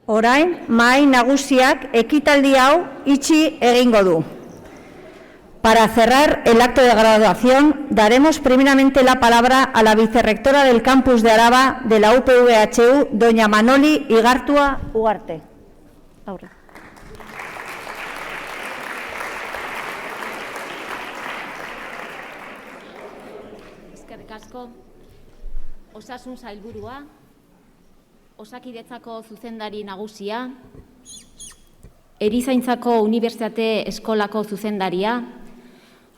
Orain, mahai nagusiak ekitaldi hau itxi egingo du. Para cerrar el acto de graduación, daremos primeramente la palabra a la vicerrectora del campus de Araba de la UPV-HU, doña Manoli Igartua Ugarte. Aurre. Eskerrik asko, Osasun Sailburua, Osakidetzako zuzendari nagusia, Erizaintzako Unibertsitate Eskolako zuzendaria,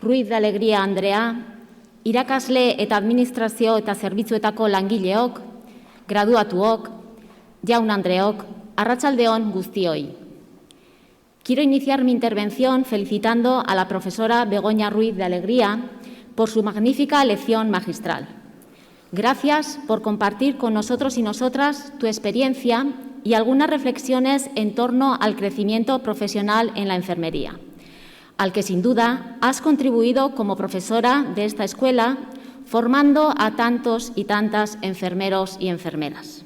Ruiz de Alegria Andrea, irakasle eta administrazio eta zerbitzuetako langileok, graduatuok, jaun Andreok, arratsaldeon guztioi. Quiero iniciar mi intervención felicitando a la profesora Begoña Ruiz de Alegría por su magnífica lección magistral. Gracias por compartir con nosotros y nosotras tu experiencia y algunas reflexiones en torno al crecimiento profesional en la enfermería, al que sin duda has contribuido como profesora de esta escuela, formando a tantos y tantas enfermeros y enfermeras.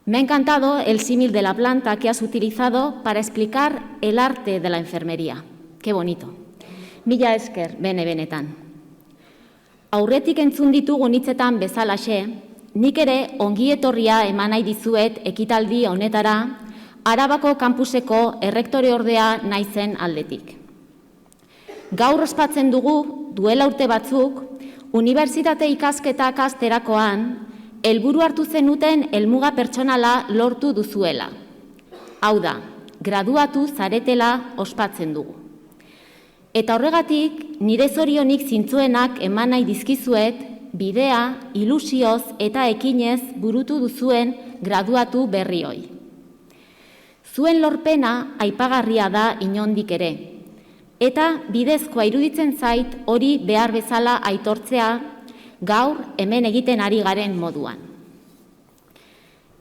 Me ha encantado el símil de la planta que has utilizado para explicar el arte de la enfermería. Qué bonito. Mila esker, benetan. Aurretik entzun ditugun hitzetan bezalaxe, nik ere ongi etorria eman nahi dizuet ekitaldi honetara, Arabako kampuseko errektoreordea naizen aldetik. Gaur ospatzen dugu, duela urte batzuk, unibertsitate ikasketak hasterakoan, helburu hartu zenuten helmuga pertsonala lortu duzuela. Hau da, graduatu zaretela ospatzen dugu. Eta horregatik, nire zorionik zintzuenak eman nahi dizkizuet, bidea, ilusioz eta ekinez burutu duzuen graduatu berrioi. Zuen lorpena aipagarria da inondik ere, eta bidezkoa iruditzen zait hori behar bezala aitortzea gaur hemen egiten ari garen moduan.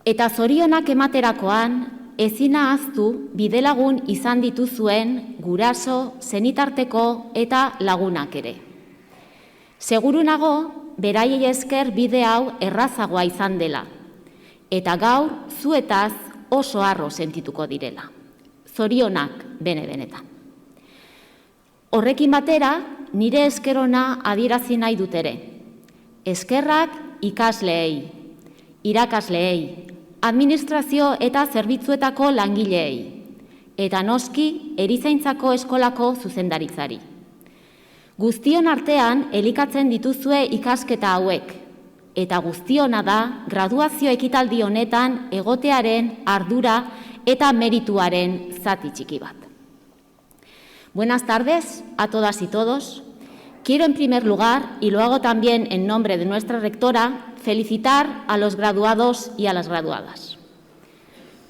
Eta zorionak ematerakoan, ezin ahaztu bidelagun izan dituzuen guraso, senitarteko eta lagunak ere. Seguru nago, beraiei esker bide hau errazagoa izan dela, eta gaur zuetaz oso harro sentituko direla. Zorionak benetan. Horrekin batera, nire eskerona adierazi nahi dut ere. Eskerrak ikasleei, irakasleei, administrazio eta zerbitzuetako langileei, eta noski Erizaintzako eskolako zuzendaritzari. Guztion artean elikatzen dituzue ikasketa hauek, eta guztiona da graduazio ekitaldi honetan egotearen ardura eta merituaren zati txiki bat. Buenas tardes a todas y todos. Quiero en primer lugar, y lo hago también en nombre de nuestra rectora, felicitar a los graduados y a las graduadas.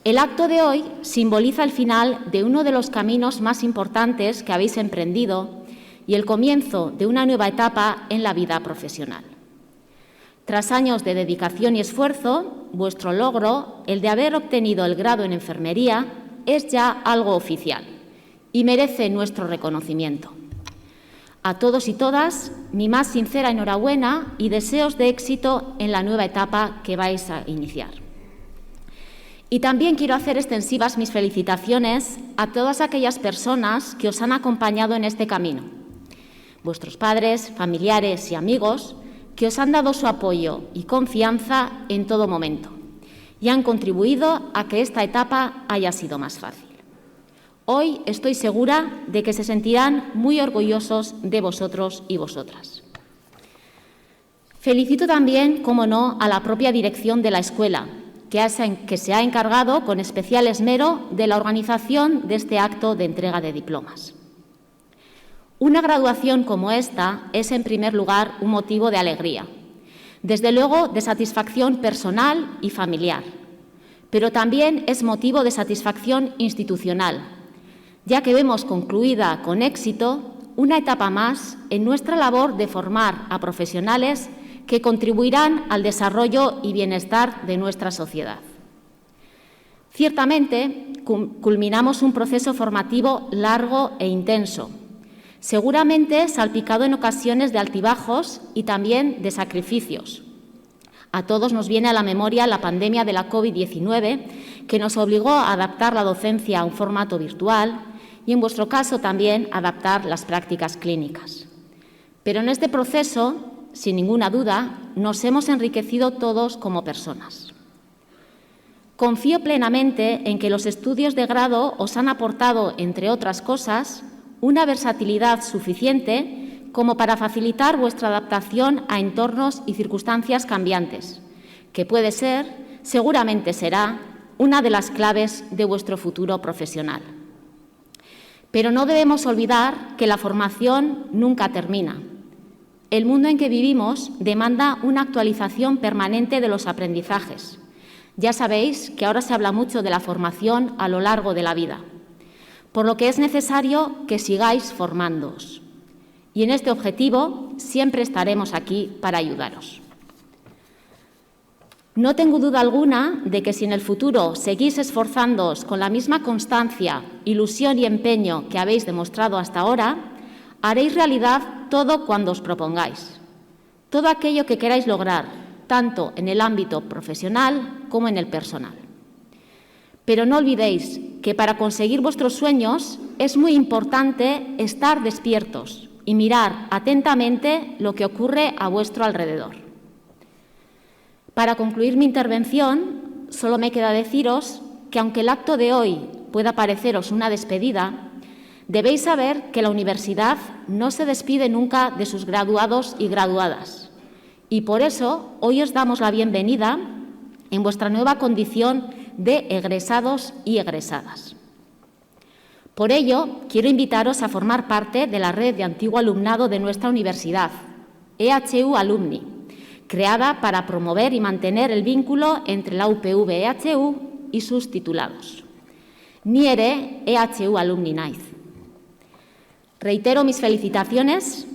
El acto de hoy simboliza el final de uno de los caminos más importantes que habéis emprendido y el comienzo de una nueva etapa en la vida profesional. Tras años de dedicación y esfuerzo, vuestro logro, el de haber obtenido el grado en enfermería, es ya algo oficial y merece nuestro reconocimiento. A todos y todas, mi más sincera enhorabuena y deseos de éxito en la nueva etapa que vais a iniciar. Y también quiero hacer extensivas mis felicitaciones a todas aquellas personas que os han acompañado en este camino, vuestros padres, familiares y amigos que os han dado su apoyo y confianza en todo momento y han contribuido a que esta etapa haya sido más fácil. Hoy estoy segura de que se sentirán muy orgullosos de vosotros y vosotras. Felicito también, como no, a la propia dirección de la escuela, que se ha encargado con especial esmero de la organización de este acto de entrega de diplomas. Una graduación como esta es, en primer lugar, un motivo de alegría, desde luego de satisfacción personal y familiar, pero también es motivo de satisfacción institucional, ya que vemos concluida con éxito una etapa más en nuestra labor de formar a profesionales que contribuirán al desarrollo y bienestar de nuestra sociedad. Ciertamente, culminamos un proceso formativo largo e intenso, seguramente salpicado en ocasiones de altibajos y también de sacrificios. A todos nos viene a la memoria la pandemia de la COVID-19, que nos obligó a adaptar la docencia a un formato virtual y, en vuestro caso, también adaptar las prácticas clínicas. Pero en este proceso, sin ninguna duda, nos hemos enriquecido todos como personas. Confío plenamente en que los estudios de grado os han aportado, entre otras cosas, una versatilidad suficiente como para facilitar vuestra adaptación a entornos y circunstancias cambiantes, que puede ser, seguramente será, una de las claves de vuestro futuro profesional. Pero no debemos olvidar que la formación nunca termina. El mundo en que vivimos demanda una actualización permanente de los aprendizajes. Ya sabéis que ahora se habla mucho de la formación a lo largo de la vida, por lo que es necesario que sigáis formándoos. Y en este objetivo siempre estaremos aquí para ayudaros. No tengo duda alguna de que si en el futuro seguís esforzándoos con la misma constancia, ilusión y empeño que habéis demostrado hasta ahora, haréis realidad todo cuando os propongáis. Todo aquello que queráis lograr, tanto en el ámbito profesional como en el personal. Pero no olvidéis que para conseguir vuestros sueños es muy importante estar despiertos y mirar atentamente lo que ocurre a vuestro alrededor. Para concluir mi intervención, solo me queda deciros que aunque el acto de hoy pueda pareceros una despedida, debéis saber que la universidad no se despide nunca de sus graduados y graduadas. Y por eso hoy os damos la bienvenida en vuestra nueva condición de egresados y egresadas. Por ello, quiero invitaros a formar parte de la red de antiguo alumnado de nuestra universidad, EHU Alumni, creada para promover y mantener el vínculo entre la UPV-EHU y sus titulados. Ni ere EHU Alumni naiz. Reitero mis felicitaciones,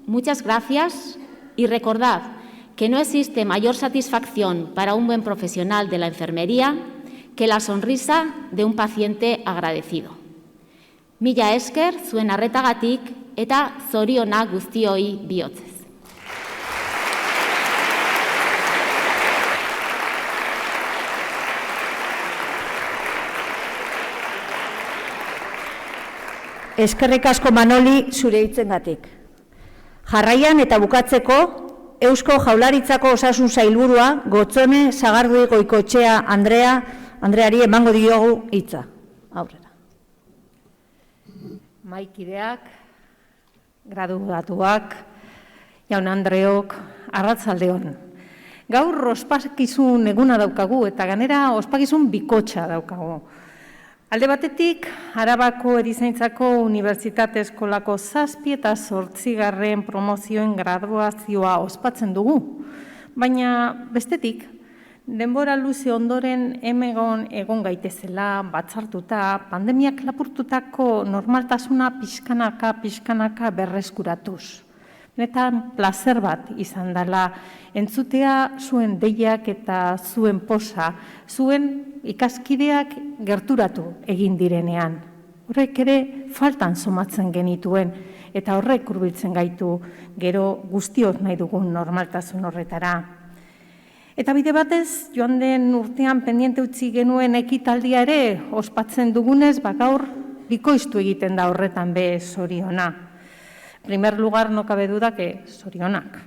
muchas gracias y recordad que no existe mayor satisfacción para un buen profesional de la enfermería que la sonrisa de un paciente agradecido. Mila esker zuen arretagatik eta zorionak guztioi bihotzez. Eskerrik asko Manoli zure hitzengatik. Jarraian eta bukatzeko Eusko Jaurlaritzako Osasun Sailburua Gotzone Sagardui Goikoetxea Andreari emango diogu hitza. Aurrera. Mahaikideak, graduatuak, jaun Andreok, arratsaldeon. Gaur ospakizun eguna daukagu eta ganera ospakizun bikotxa daukagu. Alde batetik, Arabako Erizaintzako Unibertsitate Eskolako 7 eta 8. promozioen graduazioa ospatzen dugu. Baina bestetik, denbora luze ondoren egon gaitezela, batzartuta, pandemiak lapurtutako normaltasuna pixkanaka berreskuratuz. Benetan plazer bat izan dela entzutea zuen deiak eta zuen posa, zuen ikaskideak gerturatu egin direnean. Horrek ere faltan somatzen genituen eta horrek hurbiltzen gaitu gero guztiok nahi dugun normaltasun horretara. Eta bide batez, joan den urtean pendiente utzi genuen ekitaldia ere ospatzen dugunez, gaur bikoiztu egiten da horretan be zoriona. En primer lugar, no cabe duda que zorionak.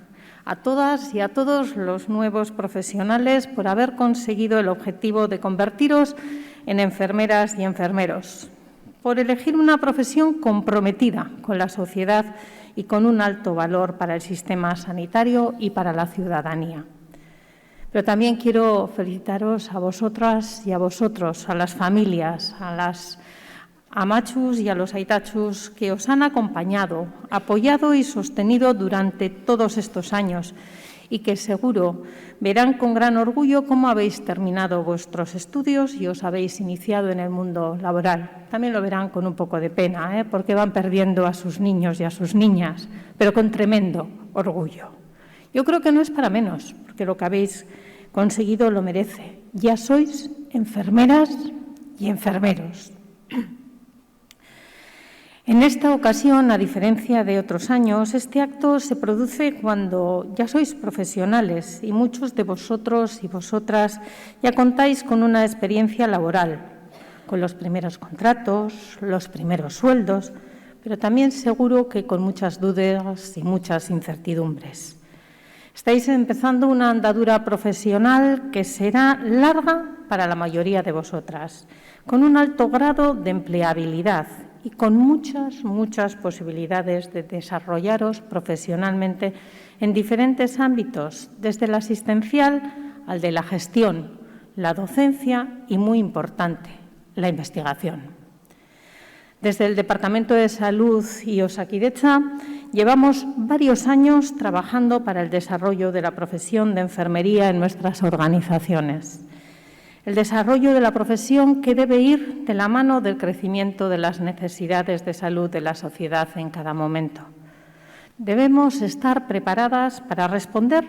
A todas y a todos los nuevos profesionales por haber conseguido el objetivo de convertiros en enfermeras y enfermeros, por elegir una profesión comprometida con la sociedad y con un alto valor para el sistema sanitario y para la ciudadanía. Pero también quiero felicitaros a vosotras y a vosotros, a las familias, a las amachus y a los aitachus que os han acompañado, apoyado y sostenido durante todos estos años y que seguro verán con gran orgullo cómo habéis terminado vuestros estudios y os habéis iniciado en el mundo laboral. También lo verán con un poco de pena, porque van perdiendo a sus niños y a sus niñas, pero con tremendo orgullo. Yo creo que no es para menos, porque lo que habéis conseguido lo merece. Ya sois enfermeras y enfermeros. En esta ocasión, a diferencia de otros años, este acto se produce cuando ya sois profesionales y muchos de vosotros y vosotras ya contáis con una experiencia laboral, con los primeros contratos, los primeros sueldos, pero también seguro que con muchas dudas y muchas incertidumbres. Estáis empezando una andadura profesional que será larga para la mayoría de vosotras, con un alto grado de empleabilidad y con muchas posibilidades de desarrollaros profesionalmente en diferentes ámbitos, desde el asistencial al de la gestión, la docencia y, muy importante, la investigación. Desde el Departamento de Salud y Osakidetza llevamos varios años trabajando para el desarrollo de la profesión de enfermería en nuestras organizaciones. El desarrollo de la profesión que debe ir de la mano del crecimiento de las necesidades de salud de la sociedad en cada momento. Debemos estar preparadas para responder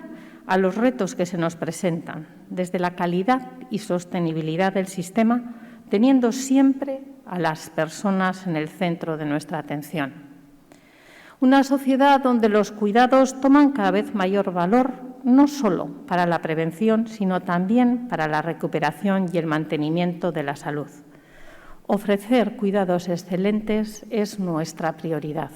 a los retos que se nos presentan, desde la calidad y sostenibilidad del sistema, teniendo siempre a las personas en el centro de nuestra atención. Una sociedad donde los cuidados toman cada vez mayor valor, no solo para la prevención, sino también para la recuperación y el mantenimiento de la salud. Ofrecer cuidados excelentes es nuestra prioridad.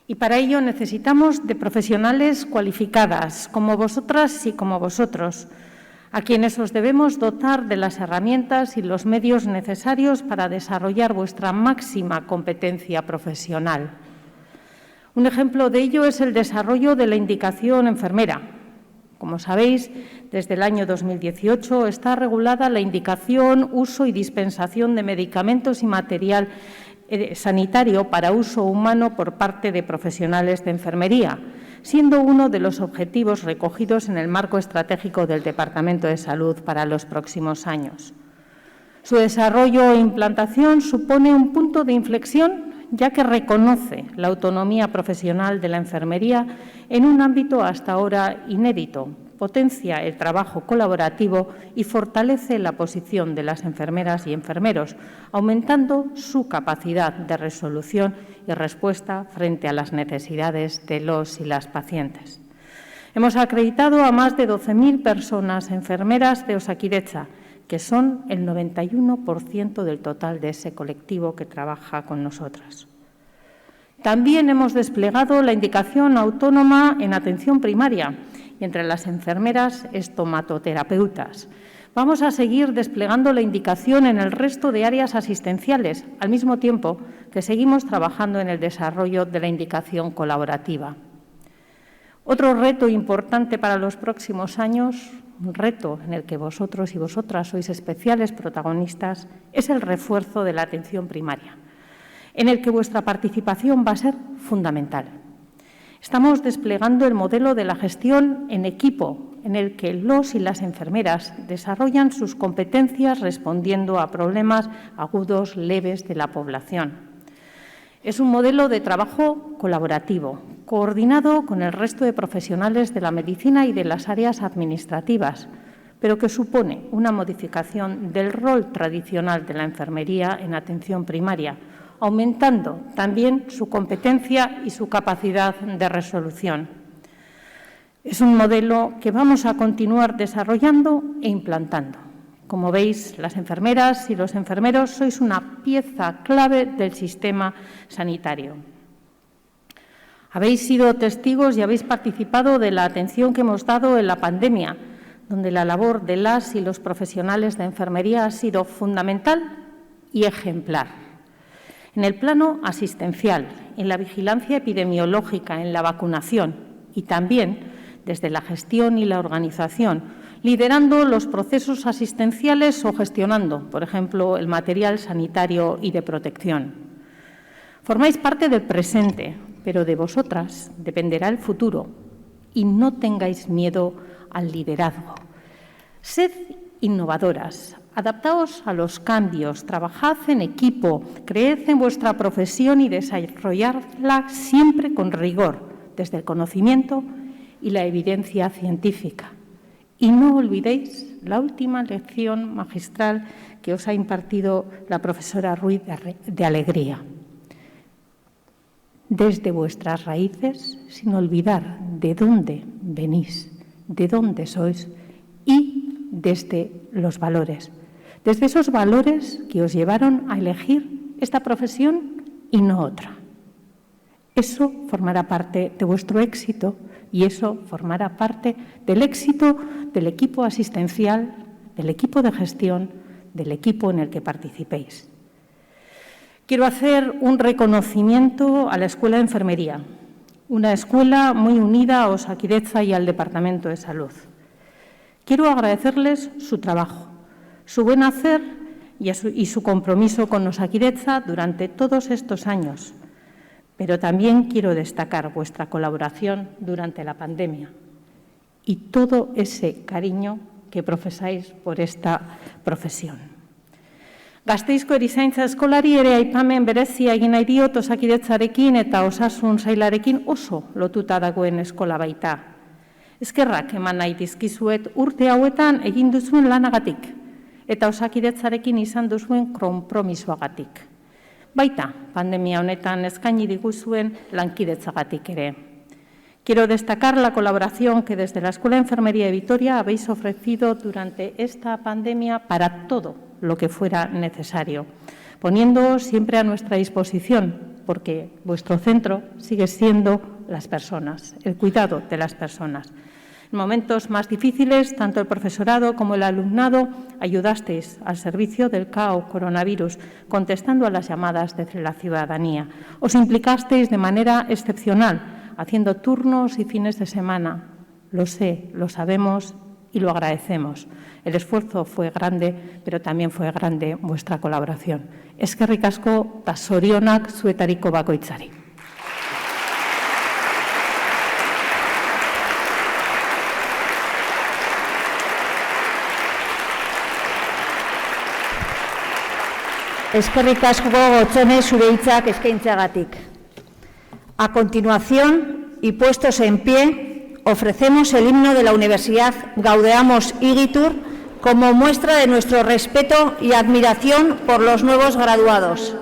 Y para ello necesitamos de profesionales cualificadas, como vosotras y como vosotros, a quienes os debemos dotar de las herramientas y los medios necesarios para desarrollar vuestra máxima competencia profesional. Un ejemplo de ello es el desarrollo de la indicación enfermera. Como sabéis, desde el año 2018 está regulada la indicación, uso y dispensación de medicamentos y material sanitario para uso humano por parte de profesionales de enfermería, siendo uno de los objetivos recogidos en el marco estratégico del Departamento de Salud para los próximos años. Su desarrollo e implantación supone un punto de inflexión, ya que reconoce la autonomía profesional de la enfermería en un ámbito hasta ahora inédito, potencia el trabajo colaborativo y fortalece la posición de las enfermeras y enfermeros, aumentando su capacidad de resolución y respuesta frente a las necesidades de los y las pacientes. Hemos acreditado a más de 12.000 personas enfermeras de Osakidetza, que son el 91% del total de ese colectivo que trabaja con nosotras. También hemos desplegado la indicación autónoma en atención primaria y entre las enfermeras estomatoterapeutas. Vamos a seguir desplegando la indicación en el resto de áreas asistenciales, al mismo tiempo que seguimos trabajando en el desarrollo de la indicación colaborativa. Otro reto importante para los próximos años, un reto en el que vosotros y vosotras sois especiales protagonistas, es el refuerzo de la atención primaria, en el que vuestra participación va a ser fundamental. Estamos desplegando el modelo de la gestión en equipo, en el que los y las enfermeras desarrollan sus competencias respondiendo a problemas agudos, leves de la población. Es un modelo de trabajo colaborativo, coordinado con el resto de profesionales de la medicina y de las áreas administrativas, pero que supone una modificación del rol tradicional de la enfermería en atención primaria, aumentando también su competencia y su capacidad de resolución. Es un modelo que vamos a continuar desarrollando e implantando. Como veis, las enfermeras y los enfermeros sois una pieza clave del sistema sanitario. Habéis sido testigos y habéis participado de la atención que hemos dado en la pandemia, donde la labor de las y los profesionales de enfermería ha sido fundamental y ejemplar. En el plano asistencial, en la vigilancia epidemiológica, en la vacunación y también desde la gestión y la organización, liderando los procesos asistenciales o gestionando, por ejemplo, el material sanitario y de protección. Formáis parte del presente, pero de vosotras dependerá el futuro y no tengáis miedo al liderazgo. Sed innovadoras, adaptaos a los cambios, trabajad en equipo, creed en vuestra profesión y desarrolladla siempre con rigor, desde el conocimiento y la evidencia científica. Y no olvidéis la última lección magistral que os ha impartido la profesora Ruiz de Alegría. desde vuestras raíces, sin olvidar de dónde venís, de dónde sois y desde los valores. Desde esos valores que os llevaron a elegir esta profesión y no otra. Eso formará parte de vuestro éxito y eso formará parte del éxito del equipo asistencial, del equipo de gestión, del equipo en el que participéis. Quiero hacer un reconocimiento a la Escuela de Enfermería, una escuela muy unida a Osakidetza y al Departamento de Salud. Quiero agradecerles su trabajo, su buen hacer y su compromiso con Osakidetza durante todos estos años, pero también quiero destacar vuestra colaboración durante la pandemia y todo ese cariño que profesáis por esta profesión. Gasteizko erizaintza eskolari ere aipamen berezia egin nahi diot Osakidetzarekin eta osasun sailarekin oso lotuta dagoen eskola baita. Eskerrak eman nahi dizkizuet urte hauetan egin duzuen lanagatik eta Osakidetzarekin izan duzuen konpromisoagatik. Baita, pandemia honetan eskaini diguzuen lankidetzagatik ere. Quiero destacar la colaboración que desde la Escuela de Enfermería de Vitoria habéis ofrecido durante esta pandemia para todo lo que fuera necesario, poniéndoos siempre a nuestra disposición, porque vuestro centro sigue siendo las personas, el cuidado de las personas. En momentos más difíciles, tanto el profesorado como el alumnado ayudasteis al servicio del CAO coronavirus, contestando a las llamadas de la ciudadanía. Os implicasteis de manera excepcional, haciendo turnos y fines de semana. Lo sé, lo sabemos y lo agradecemos. El esfuerzo fue grande, pero también fue grande vuestra colaboración. Eskerrik asko eta zorionak zuetariko bakoitzari. Eskerrik asko Gotzone zure hitzak eskaintzeagatik. A continuación, y puestos en pie, ofrecemos el himno de la Universidad Gaudeamos Igitur como muestra de nuestro respeto y admiración por los nuevos graduados.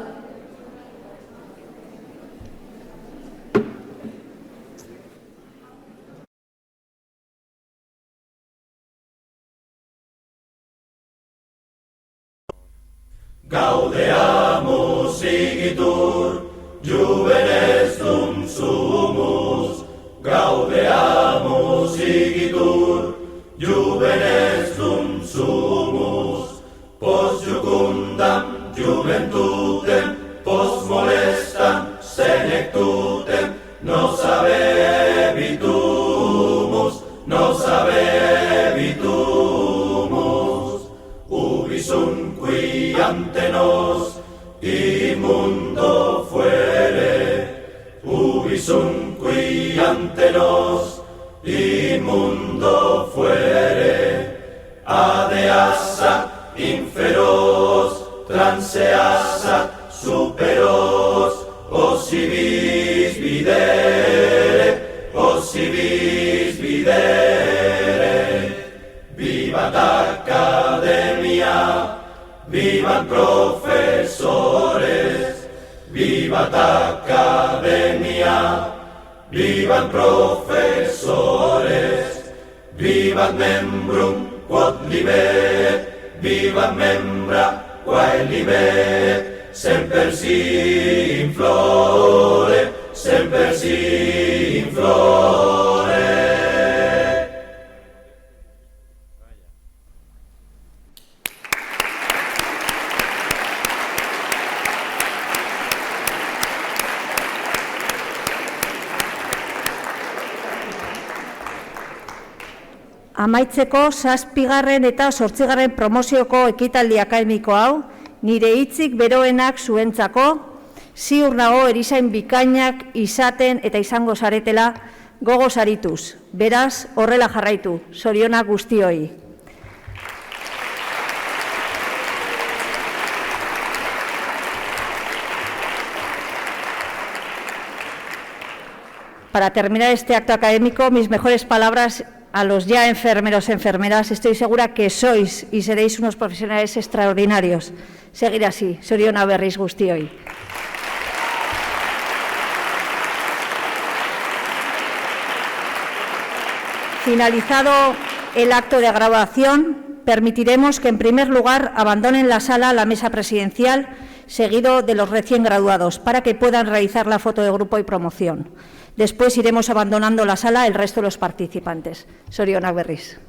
Gaudeamus igitur, juvenes dum sumus. Gaudeamus igitur, juvenes dum sumus. Post jucundam juventutem, post molestam senectutem, nos habebitumus, nos habebitumus. Ubisum qui ante nos immundo fuere, ubisum qui ante nos immundo fuere, adeassa inferos, transeassa superos, osi vis videre, osi vis videre. Vivat Academia, vivat profesores, vivat Academia, vivat profesores, vivat membrum quod libet, vivat membra quae libet, semper si in flore, semper si in flore. Amaitzeko 7. eta 8. promozioko ekitaldi akademiko hau, nire hitzik beroenak zuentzako, ziur nago erizain bikainak izaten eta izango zaretela gogo sarituz. Beraz, horrela jarraitu, zorionak guztioi. Para terminar este acto académico, mis mejores palabras a los ya enfermeros y enfermeras. Estoy segura que sois y seréis unos profesionales extraordinarios. Seguir así. Zorionak berriz guztioi. Finalizado el acto de graduación, permitiremos que, en primer lugar, abandonen la sala la mesa presidencial, seguido de los recién graduados, para que puedan realizar la foto de grupo y promoción. Después iremos abandonando la sala el resto de los participantes. Zorionak berriz.